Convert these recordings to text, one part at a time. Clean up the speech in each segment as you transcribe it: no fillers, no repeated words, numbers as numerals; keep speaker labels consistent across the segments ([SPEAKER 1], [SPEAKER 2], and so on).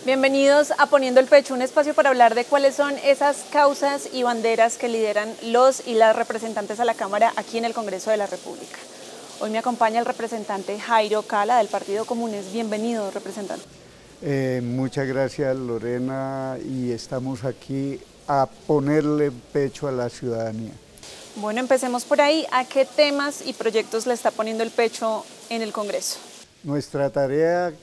[SPEAKER 1] Bienvenidos a Poniendo el Pecho, un espacio para hablar de cuáles son esas causas y banderas que lideran los y las representantes a la Cámara aquí en el Congreso de la República. Hoy me acompaña el representante Jairo Cala del Partido Comunes. Bienvenido, representante.
[SPEAKER 2] Muchas gracias, Lorena, y estamos aquí a ponerle pecho a la ciudadanía.
[SPEAKER 1] Bueno, empecemos por ahí. ¿A qué temas y proyectos le está poniendo el pecho en el Congreso?
[SPEAKER 2] Nuestra tarea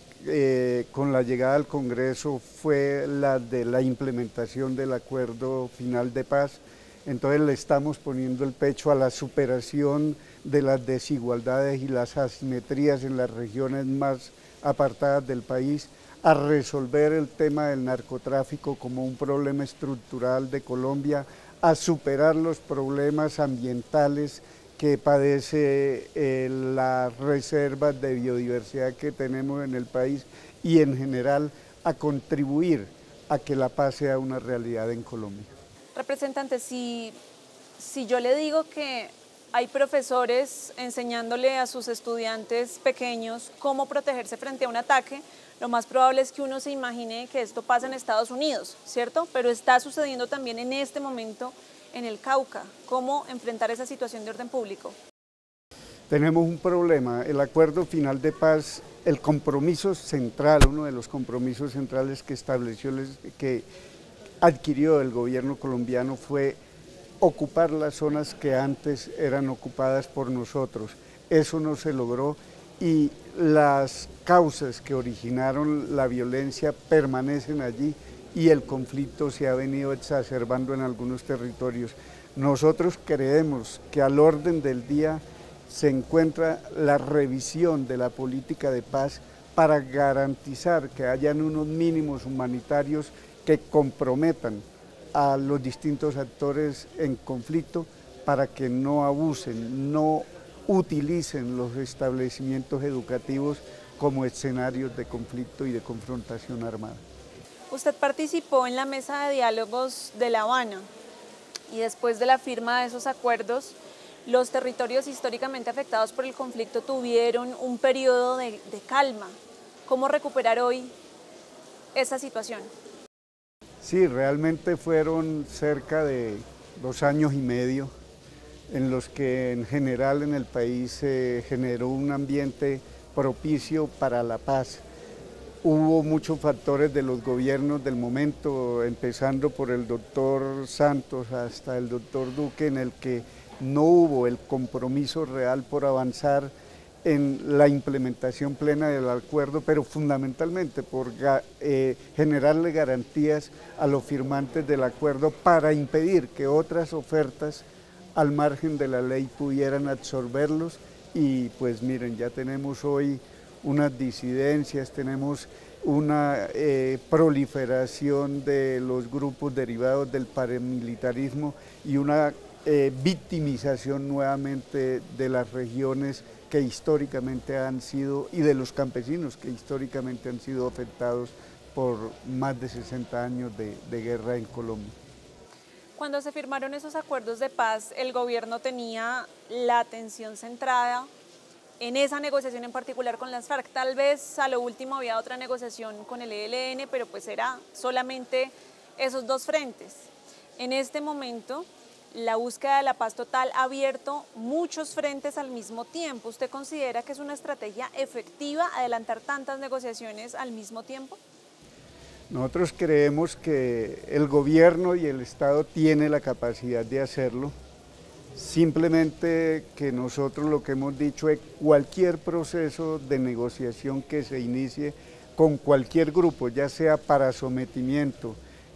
[SPEAKER 2] con la llegada al Congreso fue la de la implementación del acuerdo final de paz. Entonces le estamos poniendo el pecho a la superación de las desigualdades y las asimetrías en las regiones más apartadas del país, a resolver el tema del narcotráfico como un problema estructural de Colombia, a superar los problemas ambientales que padece las reservas de biodiversidad que tenemos en el país y en general a contribuir a que la paz sea una realidad en Colombia.
[SPEAKER 1] Representante, si yo le digo que hay profesores enseñándole a sus estudiantes pequeños cómo protegerse frente a un ataque, lo más probable es que uno se imagine que esto pasa en Estados Unidos, ¿cierto? Pero está sucediendo también en este momento en el Cauca. ¿Cómo enfrentar esa situación de orden público?
[SPEAKER 2] Tenemos un problema. El acuerdo final de paz, el compromiso central, uno de los compromisos centrales que estableció, que adquirió el gobierno colombiano fue ocupar las zonas que antes eran ocupadas por nosotros. Eso no se logró y las causas que originaron la violencia permanecen allí y el conflicto se ha venido exacerbando en algunos territorios. Nosotros creemos que al orden del día se encuentra la revisión de la política de paz para garantizar que hayan unos mínimos humanitarios que comprometan a los distintos actores en conflicto para que no abusen, no utilicen los establecimientos educativos como escenarios de conflicto y de confrontación armada.
[SPEAKER 1] Usted participó en la mesa de diálogos de La Habana y después de la firma de esos acuerdos, los territorios históricamente afectados por el conflicto tuvieron un periodo de calma. ¿Cómo recuperar hoy esa situación?
[SPEAKER 2] Sí, realmente fueron cerca de 2 años y medio en los que en general en el país se generó un ambiente propicio para la paz. Hubo muchos factores de los gobiernos del momento, empezando por el doctor Santos hasta el doctor Duque, en el que no hubo el compromiso real por avanzar en la implementación plena del acuerdo, pero fundamentalmente por generarle garantías a los firmantes del acuerdo para impedir que otras ofertas al margen de la ley pudieran absorberlos. Y pues miren, ya tenemos hoy unas disidencias, tenemos una proliferación de los grupos derivados del paramilitarismo y una victimización nuevamente de las regiones que históricamente han sido, y de los campesinos que históricamente han sido afectados por más de 60 años de guerra en Colombia.
[SPEAKER 1] Cuando se firmaron esos acuerdos de paz, el gobierno tenía la atención centrada en esa negociación en particular con las FARC. Tal vez a lo último había otra negociación con el ELN, pero pues era solamente esos dos frentes. En este momento, la búsqueda de la paz total ha abierto muchos frentes al mismo tiempo. ¿Usted considera que es una estrategia efectiva adelantar tantas negociaciones al mismo tiempo?
[SPEAKER 2] Nosotros creemos que el gobierno y el Estado tienen la capacidad de hacerlo, simplemente que nosotros lo que hemos dicho es cualquier proceso de negociación que se inicie con cualquier grupo, ya sea para sometimiento,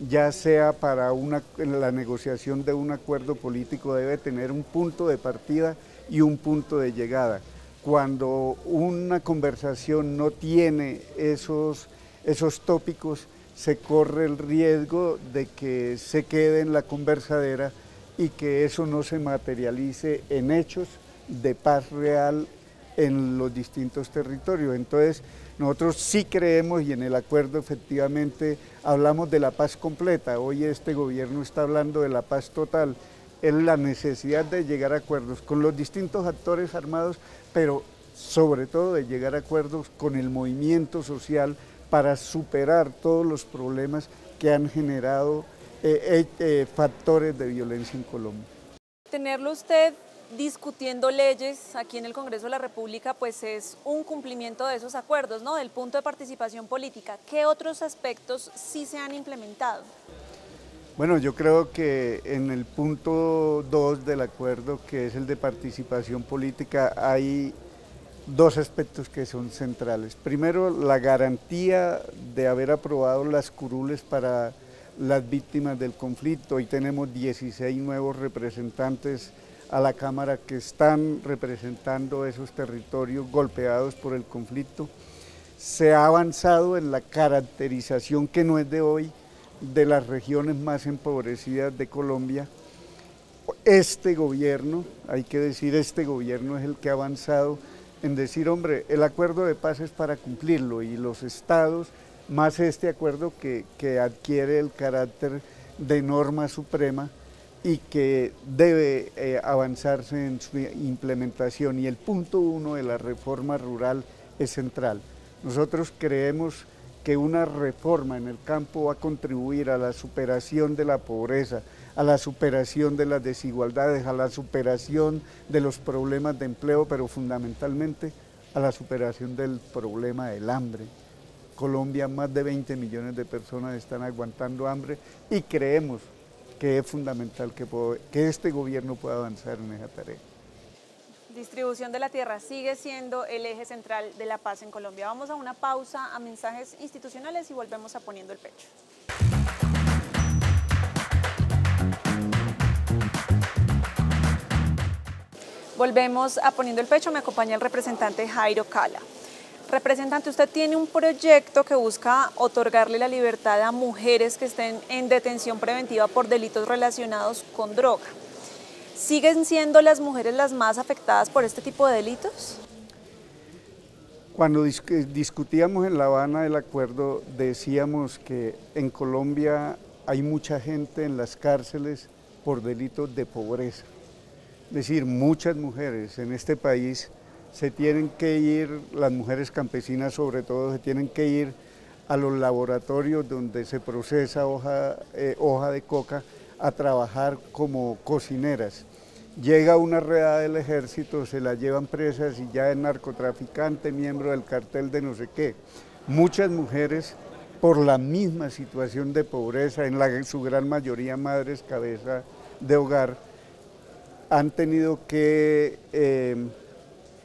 [SPEAKER 2] ya sea para la negociación de un acuerdo político, debe tener un punto de partida y un punto de llegada. Cuando una conversación no tiene esos tópicos, se corre el riesgo de que se quede en la conversadera y que eso no se materialice en hechos de paz real en los distintos territorios. Entonces, nosotros sí creemos y en el acuerdo efectivamente hablamos de la paz completa. Hoy este gobierno está hablando de la paz total. Es la necesidad de llegar a acuerdos con los distintos actores armados, pero sobre todo de llegar a acuerdos con el movimiento social para superar todos los problemas que han generado factores de violencia en Colombia.
[SPEAKER 1] Tenerlo usted discutiendo leyes aquí en el Congreso de la República, pues es un cumplimiento de esos acuerdos, ¿no? Del punto de participación política. ¿Qué otros aspectos sí se han implementado?
[SPEAKER 2] Bueno, yo creo que en el punto 2 del acuerdo, que es el de participación política, hay dos aspectos que son centrales. Primero, la garantía de haber aprobado las curules para las víctimas del conflicto. Hoy tenemos 16 nuevos representantes a la Cámara que están representando esos territorios golpeados por el conflicto. Se ha avanzado en la caracterización, que no es de hoy, de las regiones más empobrecidas de Colombia. Este gobierno, hay que decir, este gobierno es el que ha avanzado en decir, hombre, el acuerdo de paz es para cumplirlo, y los estados, más este acuerdo que adquiere el carácter de norma suprema y que debe avanzarse en su implementación. Y el punto 1 de la reforma rural es central. Nosotros creemos que una reforma en el campo va a contribuir a la superación de la pobreza, a la superación de las desigualdades, a la superación de los problemas de empleo, pero fundamentalmente a la superación del problema del hambre. Colombia, más de 20 millones de personas están aguantando hambre y creemos que es fundamental que este gobierno pueda avanzar en esa tarea.
[SPEAKER 1] Distribución de la tierra sigue siendo el eje central de la paz en Colombia. Vamos a una pausa, a mensajes institucionales y volvemos a Poniendo el Pecho. Volvemos a Poniendo el Pecho, me acompaña el representante Jairo Cala. Representante, usted tiene un proyecto que busca otorgarle la libertad a mujeres que estén en detención preventiva por delitos relacionados con droga. ¿Siguen siendo las mujeres las más afectadas por este tipo de delitos?
[SPEAKER 2] Cuando discutíamos en La Habana el acuerdo, decíamos que en Colombia hay mucha gente en las cárceles por delitos de pobreza. Es decir, muchas mujeres en este país se tienen que ir, las mujeres campesinas sobre todo, se tienen que ir a los laboratorios donde se procesa hoja de coca a trabajar como cocineras. Llega una redada del ejército, se la llevan presas y ya es narcotraficante, miembro del cartel de no sé qué. Muchas mujeres, por la misma situación de pobreza, en su gran mayoría madres cabeza de hogar, han tenido que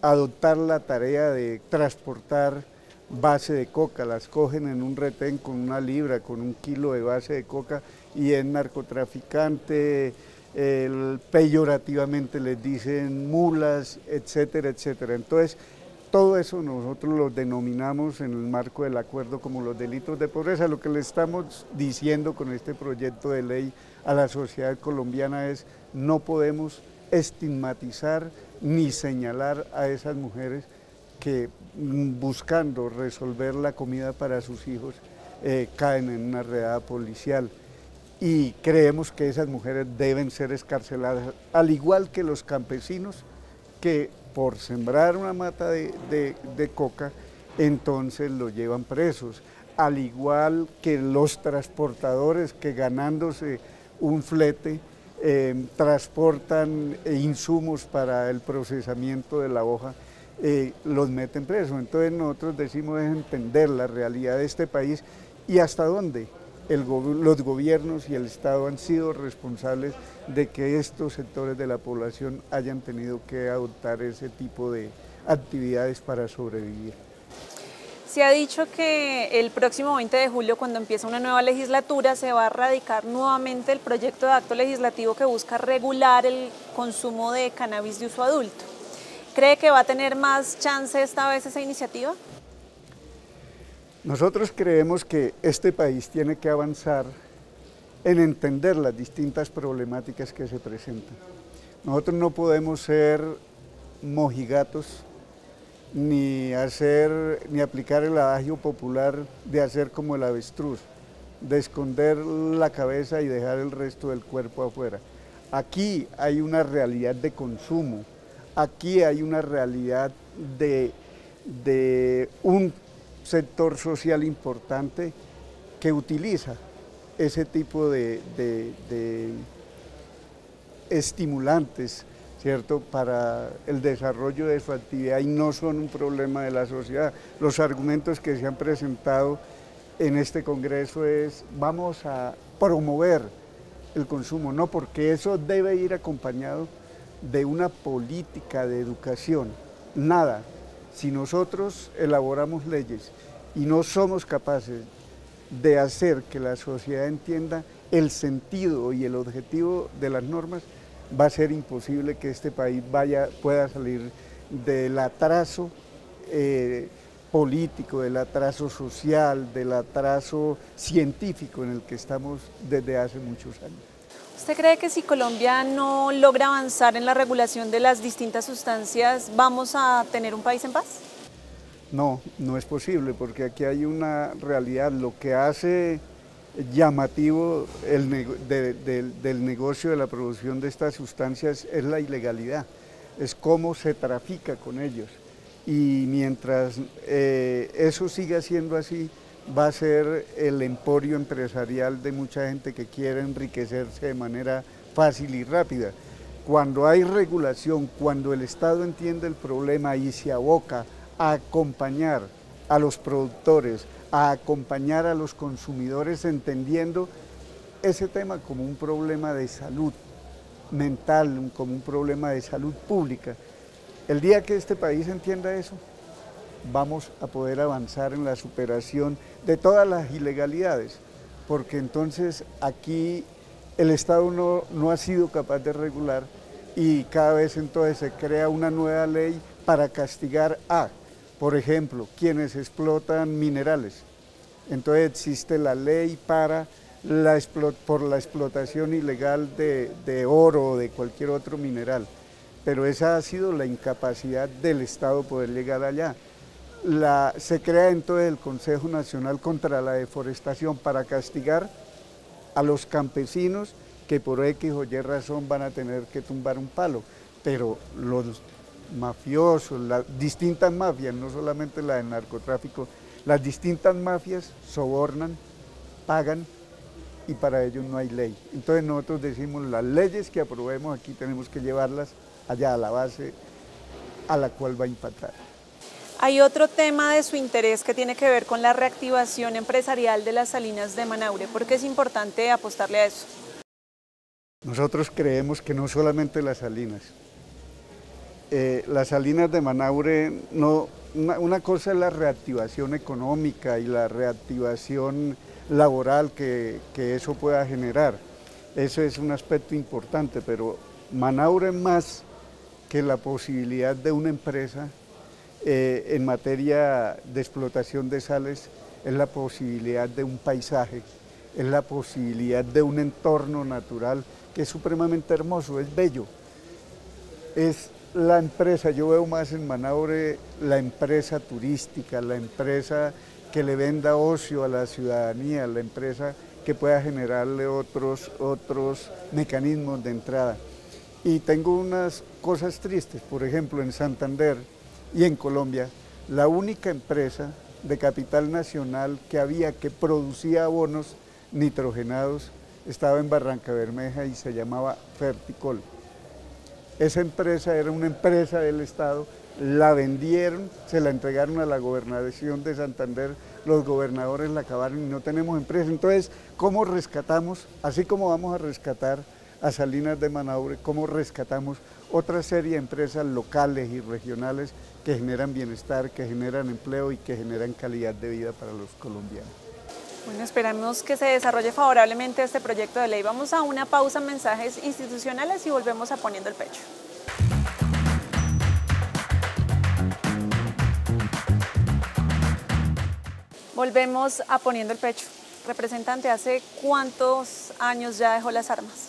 [SPEAKER 2] adoptar la tarea de transportar base de coca. Las cogen en un retén con 1 libra, con 1 kilo de base de coca, y es narcotraficante, peyorativamente les dicen mulas, etcétera, etcétera. Entonces, todo eso nosotros lo denominamos en el marco del acuerdo como los delitos de pobreza. Lo que le estamos diciendo con este proyecto de ley a la sociedad colombiana es: no podemos estigmatizar ni señalar a esas mujeres que, buscando resolver la comida para sus hijos, caen en una redada policial. Y creemos que esas mujeres deben ser excarceladas, al igual que los campesinos que por sembrar una mata de coca, entonces lo llevan presos, al igual que los transportadores que, ganándose un flete, transportan insumos para el procesamiento de la hoja, los meten presos. Entonces nosotros decimos es entender la realidad de este país y hasta dónde los gobiernos y el Estado han sido responsables de que estos sectores de la población hayan tenido que adoptar ese tipo de actividades para sobrevivir.
[SPEAKER 1] Se ha dicho que el próximo 20 de julio, cuando empieza una nueva legislatura, se va a radicar nuevamente el proyecto de acto legislativo que busca regular el consumo de cannabis de uso adulto. ¿Cree que va a tener más chance esta vez esa iniciativa?
[SPEAKER 2] Nosotros creemos que este país tiene que avanzar en entender las distintas problemáticas que se presentan. Nosotros no podemos ser mojigatos ni aplicar el adagio popular de hacer como el avestruz, de esconder la cabeza y dejar el resto del cuerpo afuera. Aquí hay una realidad de consumo, aquí hay una realidad de un sector social importante que utiliza ese tipo de estimulantes, ¿cierto?, para el desarrollo de su actividad y no son un problema de la sociedad. Los argumentos que se han presentado en este Congreso es vamos a promover el consumo, no, porque eso debe ir acompañado de una política de educación. Nada, si nosotros elaboramos leyes y no somos capaces de hacer que la sociedad entienda el sentido y el objetivo de las normas, va a ser imposible que este país pueda salir del atraso político, del atraso social, del atraso científico en el que estamos desde hace muchos años.
[SPEAKER 1] ¿Usted cree que si Colombia no logra avanzar en la regulación de las distintas sustancias, vamos a tener un país en paz?
[SPEAKER 2] No, no es posible, porque aquí hay una realidad. Lo que hace llamativo del negocio de la producción de estas sustancias es la ilegalidad, es cómo se trafica con ellos. Y mientras eso siga siendo así, va a ser el emporio empresarial de mucha gente que quiere enriquecerse de manera fácil y rápida. Cuando hay regulación, cuando el Estado entiende el problema y se aboca a acompañar a los productores, a acompañar a los consumidores, entendiendo ese tema como un problema de salud mental, como un problema de salud pública. El día que este país entienda eso, vamos a poder avanzar en la superación de todas las ilegalidades, porque entonces aquí el Estado no ha sido capaz de regular y cada vez entonces se crea una nueva ley para castigar a, por ejemplo, quienes explotan minerales. Entonces existe la ley por la explotación ilegal de oro o de cualquier otro mineral, pero esa ha sido la incapacidad del Estado poder llegar allá. Se crea entonces el Consejo Nacional contra la Deforestación para castigar a los campesinos que por X o Y razón van a tener que tumbar un palo, pero los mafiosos, las distintas mafias, no solamente la del narcotráfico, las distintas mafias sobornan, pagan y para ellos no hay ley. Entonces nosotros decimos las leyes que aprobemos aquí tenemos que llevarlas allá a la base a la cual va a impactar.
[SPEAKER 1] Hay otro tema de su interés que tiene que ver con la reactivación empresarial de las salinas de Manaure. ¿Por qué es importante apostarle a eso?
[SPEAKER 2] Nosotros creemos que no solamente las salinas de Manaure, una cosa es la reactivación económica y la reactivación laboral que eso pueda generar. Eso es un aspecto importante, pero Manaure más que la posibilidad de una empresa en materia de explotación de sales, es la posibilidad de un paisaje, es la posibilidad de un entorno natural que es supremamente hermoso, es bello. Es la empresa, yo veo más en Manaure la empresa turística, la empresa que le venda ocio a la ciudadanía, la empresa que pueda generarle otros mecanismos de entrada. Y tengo unas cosas tristes, por ejemplo, en Santander y en Colombia, la única empresa de capital nacional que producía abonos nitrogenados estaba en Barrancabermeja y se llamaba Ferticol. Esa empresa era una empresa del Estado, la vendieron, se la entregaron a la gobernación de Santander, los gobernadores la acabaron y no tenemos empresa. Entonces, ¿cómo rescatamos, así como vamos a rescatar a Salinas de Manaure, cómo rescatamos otra serie de empresas locales y regionales que generan bienestar, que generan empleo y que generan calidad de vida para los colombianos?
[SPEAKER 1] Bueno, esperamos que se desarrolle favorablemente este proyecto de ley. Vamos a una pausa en mensajes institucionales y volvemos a Poniendo el Pecho. Volvemos a Poniendo el Pecho. Representante, ¿hace cuántos años ya dejó las armas?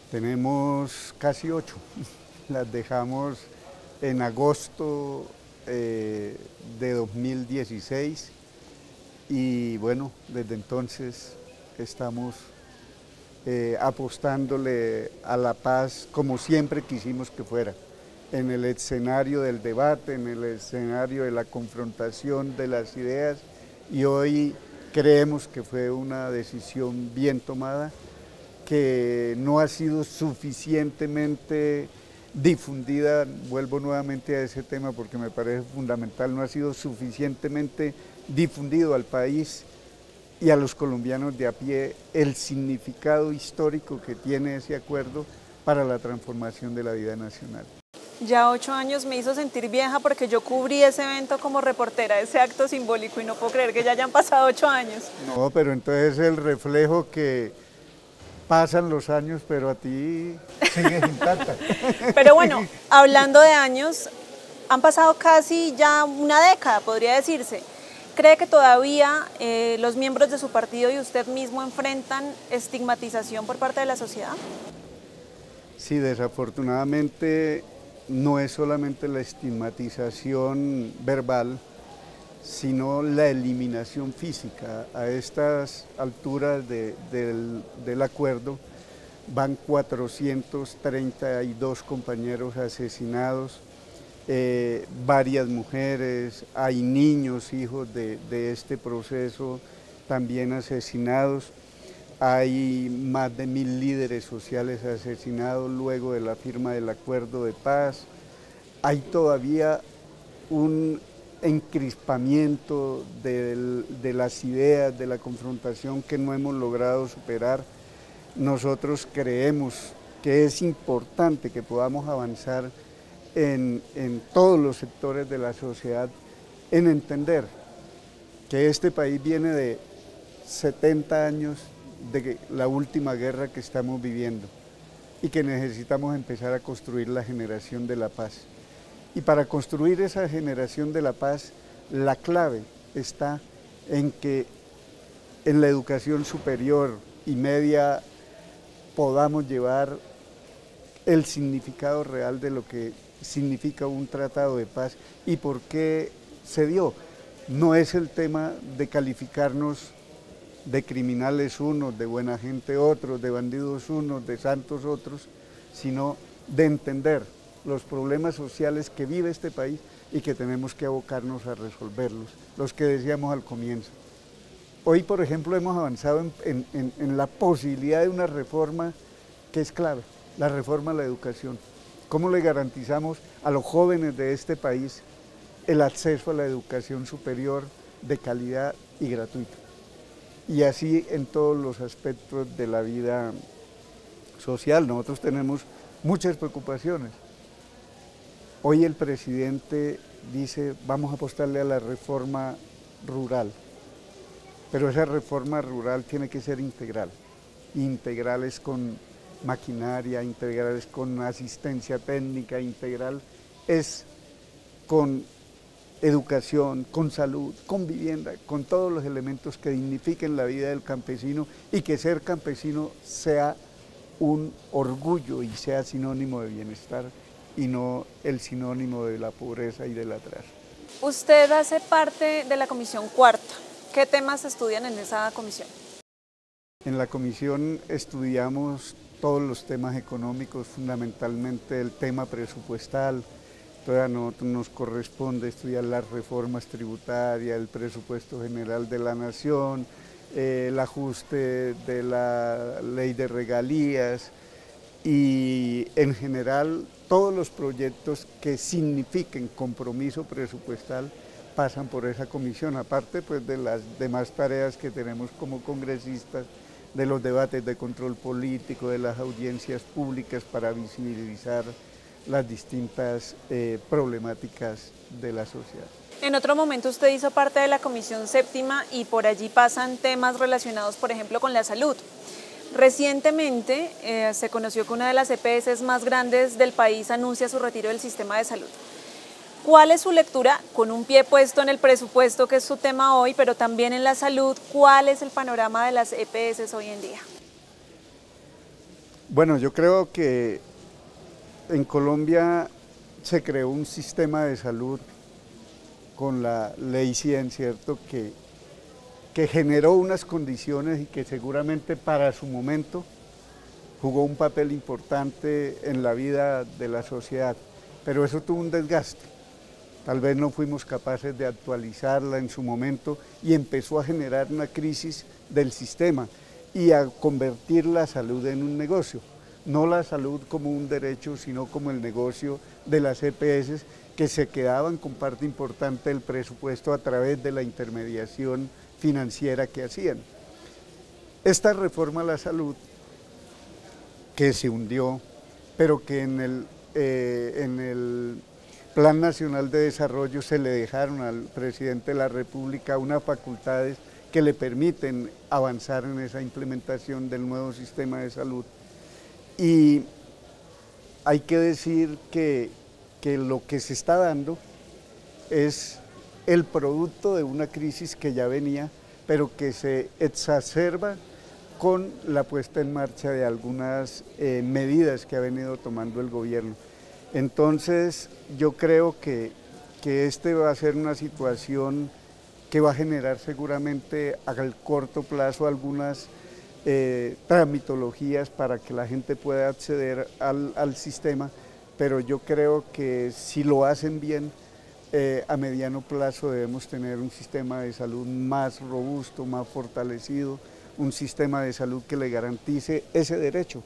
[SPEAKER 2] Tenemos casi 8. Las dejamos en agosto de 2016 y bueno, desde entonces estamos apostándole a la paz como siempre quisimos que fuera, en el escenario del debate, en el escenario de la confrontación de las ideas, y hoy creemos que fue una decisión bien tomada, que no ha sido suficientemente difundida. Vuelvo nuevamente a ese tema porque me parece fundamental, no ha sido suficientemente difundido al país y a los colombianos de a pie el significado histórico que tiene ese acuerdo para la transformación de la vida nacional.
[SPEAKER 1] Ya 8 años me hizo sentir vieja porque yo cubrí ese evento como reportera, ese acto simbólico, y no puedo creer que ya hayan pasado 8 años.
[SPEAKER 2] No, pero entonces el reflejo que pasan los años, pero a ti sigues intacta.
[SPEAKER 1] Pero bueno, hablando de años, han pasado casi ya una década, podría decirse. ¿Cree que todavía los miembros de su partido y usted mismo enfrentan estigmatización por parte de la sociedad?
[SPEAKER 2] Sí, desafortunadamente no es solamente la estigmatización verbal, sino la eliminación física. A estas alturas del acuerdo van 432 compañeros asesinados, varias mujeres, hay niños, hijos de este proceso también asesinados, hay más de 1000 líderes sociales asesinados luego de la firma del acuerdo de paz, hay todavía un encrispamiento de las ideas, de la confrontación que no hemos logrado superar. Nosotros creemos que es importante que podamos avanzar en todos los sectores de la sociedad, en entender que este país viene de 70 años de la última guerra que estamos viviendo y que necesitamos empezar a construir la generación de la paz. Y para construir esa generación de la paz, la clave está en que en la educación superior y media podamos llevar el significado real de lo que significa un tratado de paz y por qué se dio. No es el tema de calificarnos de criminales unos, de buena gente otros, de bandidos unos, de santos otros, sino de entender los problemas sociales que vive este país y que tenemos que abocarnos a resolverlos, los que decíamos al comienzo. Hoy, por ejemplo, hemos avanzado en la posibilidad de una reforma que es clave, la reforma a la educación. ¿Cómo le garantizamos a los jóvenes de este país el acceso a la educación superior de calidad y gratuita? Y así en todos los aspectos de la vida social. Nosotros tenemos muchas preocupaciones. Hoy el presidente dice, vamos a apostarle a la reforma rural, pero esa reforma rural tiene que ser integral. Integral es con maquinaria, integral es con asistencia técnica, integral es con educación, con salud, con vivienda, con todos los elementos que dignifiquen la vida del campesino y que ser campesino sea un orgullo y sea sinónimo de bienestar y no el sinónimo de la pobreza y del atraso.
[SPEAKER 1] Usted hace parte de la Comisión Cuarta. ¿Qué temas estudian en esa comisión?
[SPEAKER 2] En la comisión estudiamos todos los temas económicos, fundamentalmente el tema presupuestal. Entonces a nosotros nos corresponde estudiar las reformas tributarias, el presupuesto general de la nación, el ajuste de la ley de regalías y en general todos los proyectos que signifiquen compromiso presupuestal pasan por esa comisión, aparte pues de las demás tareas que tenemos como congresistas, de los debates de control político, de las audiencias públicas para visibilizar las distintas problemáticas de la sociedad.
[SPEAKER 1] En otro momento usted hizo parte de la Comisión Séptima y por allí pasan temas relacionados, por ejemplo, con la salud. Recientemente se conoció que una de las EPS más grandes del país anuncia su retiro del sistema de salud. ¿Cuál es su lectura, con un pie puesto en el presupuesto, que es su tema hoy, pero también en la salud? ¿Cuál es el panorama de las EPS hoy en día?
[SPEAKER 2] Bueno, yo creo que en Colombia se creó un sistema de salud con la ley 100, ¿cierto? Que generó unas condiciones y que seguramente para su momento jugó un papel importante en la vida de la sociedad, pero eso tuvo un desgaste. Tal vez no fuimos capaces de actualizarla en su momento y empezó a generar una crisis del sistema y a convertir la salud en un negocio. No la salud como un derecho, sino como el negocio de las EPS, que se quedaban con parte importante del presupuesto a través de la intermediación financiera que hacían. Esta reforma a la salud, que se hundió, pero que en el Plan Nacional de Desarrollo se le dejaron al presidente de la República unas facultades que le permiten avanzar en esa implementación del nuevo sistema de salud. Y hay que decir que lo que se está dando es el producto de una crisis que ya venía, pero que se exacerba con la puesta en marcha de algunas medidas que ha venido tomando el gobierno. Entonces, yo creo que este va a ser una situación que va a generar seguramente al corto plazo algunas tramitologías para que la gente pueda acceder al sistema, pero yo creo que si lo hacen bien, a mediano plazo debemos tener un sistema de salud más robusto, más fortalecido, un sistema de salud que le garantice ese derecho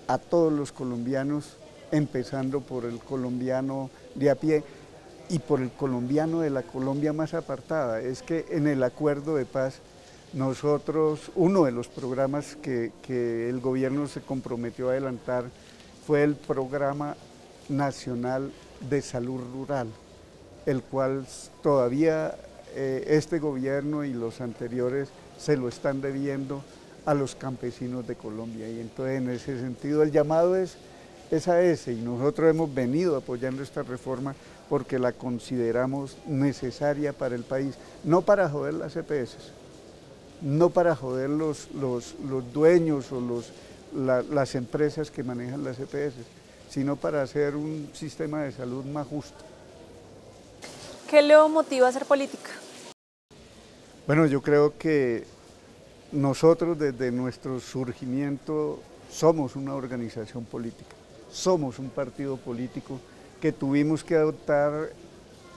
[SPEAKER 2] a todos los colombianos, empezando por el colombiano de a pie y por el colombiano de la Colombia más apartada. Es que en el acuerdo de paz nosotros, uno de los programas que el gobierno se comprometió a adelantar fue el Programa Nacional de Salud Rural, el cual todavía este gobierno y los anteriores se lo están debiendo a los campesinos de Colombia, y entonces en ese sentido el llamado es a ese, y nosotros hemos venido apoyando esta reforma porque la consideramos necesaria para el país, no para joder las EPS, no para joder los dueños o las empresas que manejan las EPS, sino para hacer un sistema de salud más justo.
[SPEAKER 1] ¿Qué lo motiva a hacer política?
[SPEAKER 2] Bueno, yo creo que nosotros desde nuestro surgimiento somos una organización política, somos un partido político que tuvimos que adoptar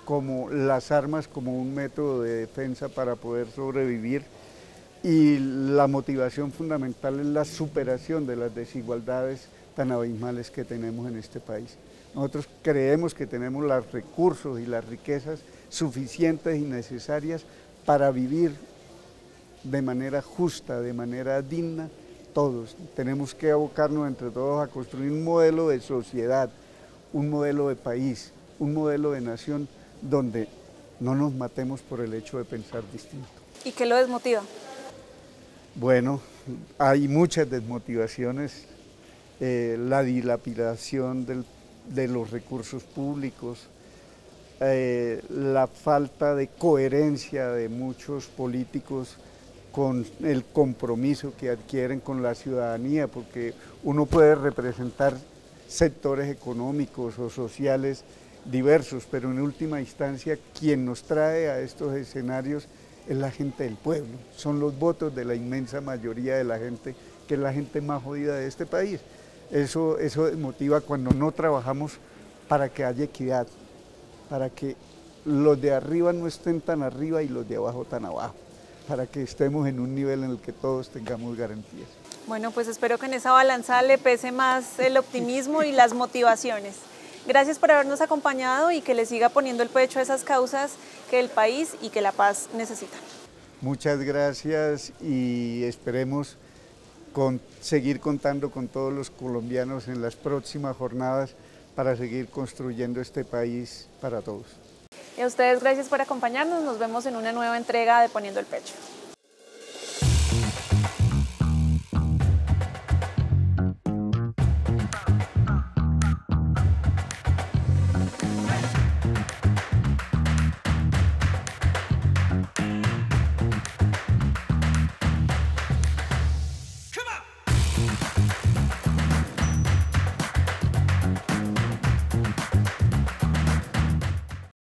[SPEAKER 2] como las armas como un método de defensa para poder sobrevivir, y la motivación fundamental es la superación de las desigualdades tan abismales que tenemos en este país. Nosotros creemos que tenemos los recursos y las riquezas suficientes y necesarias para vivir de manera justa, de manera digna, todos. Tenemos que abocarnos entre todos a construir un modelo de sociedad, un modelo de país, un modelo de nación donde no nos matemos por el hecho de pensar distinto.
[SPEAKER 1] ¿Y qué lo desmotiva?
[SPEAKER 2] Bueno, hay muchas desmotivaciones, la dilapidación de los recursos públicos, la falta de coherencia de muchos políticos con el compromiso que adquieren con la ciudadanía, porque uno puede representar sectores económicos o sociales diversos, pero en última instancia quien nos trae a estos escenarios es la gente del pueblo, son los votos de la inmensa mayoría de la gente, que es la gente más jodida de este país. Eso desmotiva cuando no trabajamos para que haya equidad, para que los de arriba no estén tan arriba y los de abajo tan abajo, para que estemos en un nivel en el que todos tengamos garantías.
[SPEAKER 1] Bueno, pues espero que en esa balanza le pese más el optimismo y las motivaciones. Gracias por habernos acompañado y que le siga poniendo el pecho a esas causas que el país y que la paz necesitan.
[SPEAKER 2] Muchas gracias y esperemos seguir contando con todos los colombianos en las próximas jornadas para seguir construyendo este país para todos.
[SPEAKER 1] Y a ustedes gracias por acompañarnos, nos vemos en una nueva entrega de Poniendo el Pecho.